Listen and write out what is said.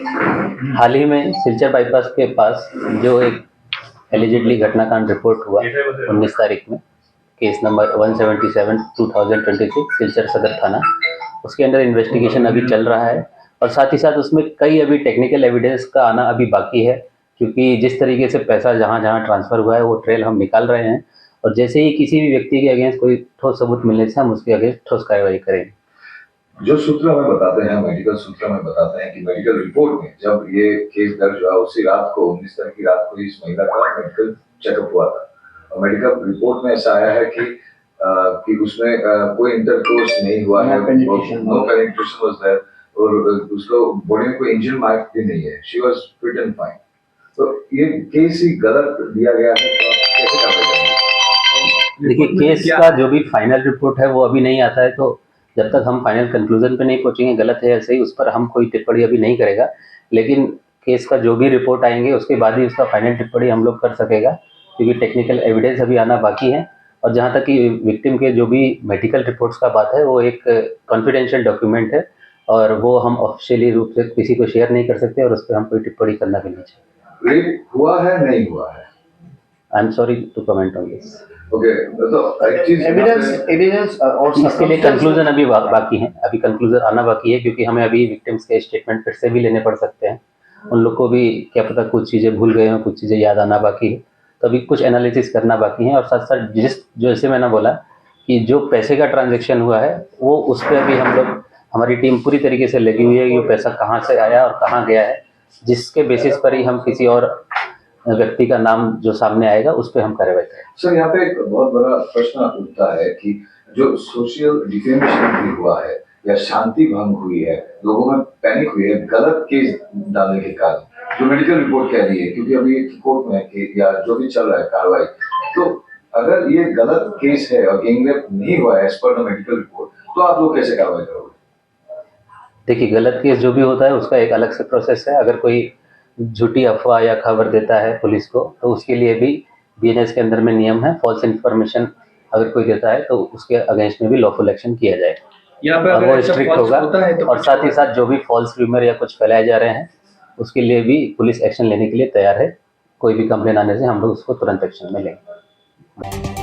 हाल ही में सिलचर बाईपास के पास जो एक एलिजिडली घटनाकांड रिपोर्ट हुआ 19 तारीख में, केस नंबर 177/2026 सिलचर सदर थाना, उसके अंदर इन्वेस्टिगेशन अभी चल रहा है और साथ ही साथ उसमें कई अभी टेक्निकल एविडेंस का आना अभी बाकी है, क्योंकि जिस तरीके से पैसा जहां जहां ट्रांसफ़र हुआ है वो ट्रेल हम निकाल रहे हैं और जैसे ही किसी भी व्यक्ति के अगेंस्ट कोई ठोस सबूत मिलने से हम उसके अगेंस्ट ठोस कार्रवाई करेंगे। जो सूत्र हमें बताते हैं, मेडिकल सूत्र हमें बताते हैं कि मेडिकल रिपोर्ट में जब ये केस दर्ज हुआ उसी रात को 19 तारीख की रात को इस महिला का मेडिकल चेकअप हुआ था और मेडिकल रिपोर्ट में ऐसा आया है कि उसमें कोई इंटरकोर्स नहीं हुआ है, नो पेनिट्रेशन वाज देयर और उसको बॉडी में कोई इंजरी मार्क भी नहीं है, she was fit and fine. तो ये केस ही गलत दिया गया है, तो आप कैसे कार्रवाई करेंगे? देखिए, केस का जो भी फाइनल रिपोर्ट है वो अभी नहीं आता है, तो जब तक हम फाइनल कंक्लूजन पे नहीं पहुंचेंगे गलत है या सही, उस पर हम कोई टिप्पणी अभी नहीं करेगा। लेकिन केस का जो भी रिपोर्ट आएंगे उसके बाद ही उसका फाइनल टिप्पणी हम लोग कर सकेगा, क्योंकि टेक्निकल एविडेंस अभी आना बाकी है। और जहाँ तक कि विक्टिम के जो भी मेडिकल रिपोर्ट्स का बात है वो एक कॉन्फिडेंशियल डॉक्यूमेंट है और वो हम ऑफिशियली रूप से किसी को शेयर नहीं कर सकते और उस पर हम कोई टिप्पणी करना भी नहीं चाहिए। रेप हुआ है नहीं हुआ है? I am sorry to comment on this. Okay, तो एविडेंस और इसके लिए कंक्लूजन अभी बाकी है, अभी कंक्लूजन आना बाकी है, क्योंकि हमें अभी विक्टिम्स के स्टेटमेंट फिर से भी लेने पड़ सकते हैं। उन लोग को भी क्या पता कुछ चीज़ें भूल गए हों, कुछ चीज़ें याद आना बाकी है, तो अभी कुछ एनालिसिस करना बाकी है। और साथ साथ जैसे मैंने बोला कि जो पैसे का ट्रांजेक्शन हुआ है वो उस पर अभी हम लोग, हमारी टीम पूरी तरीके से लगी हुई है कि वो पैसा कहाँ से आया और कहाँ गया है, जिसके बेसिस पर ही हम किसी और व्यक्ति का नाम जो सामने आएगा उस पर हम कार्रवाई करें। सर, यहाँ पे एक बहुत बड़ा प्रश्न उठता है कि जो सोशल डिफेमेशन भी हुआ है या शांति भंग हुई है, लोगों में पैनिक हुई है गलत केस डालने के कारण, जो मेडिकल रिपोर्ट कह रही है, क्योंकि अभी कोर्ट में है या जो भी चल रहा है कार्रवाई, तो अगर ये गलत केस है और गैंगरेप नहीं हुआ है as per the medical report, तो आप लोग कैसे कार्रवाई करोगे? देखिए, गलत केस जो भी होता है उसका एक अलग से प्रोसेस है। अगर कोई झूठी अफवाह या खबर देता है पुलिस को तो उसके लिए भी बीएनएस के अंदर में नियम है, फॉल्स इन्फॉर्मेशन अगर कोई देता है तो उसके अगेंस्ट में भी लॉफुल एक्शन किया जाएगा और वो स्ट्रिक्ट होगा। और साथ ही साथ जो भी फॉल्स रूमर या कुछ फैलाए जा रहे हैं उसके लिए भी पुलिस एक्शन लेने के लिए तैयार है। कोई भी कंप्लेन आने से हम लोग उसको तुरंत एक्शन में लेंगे।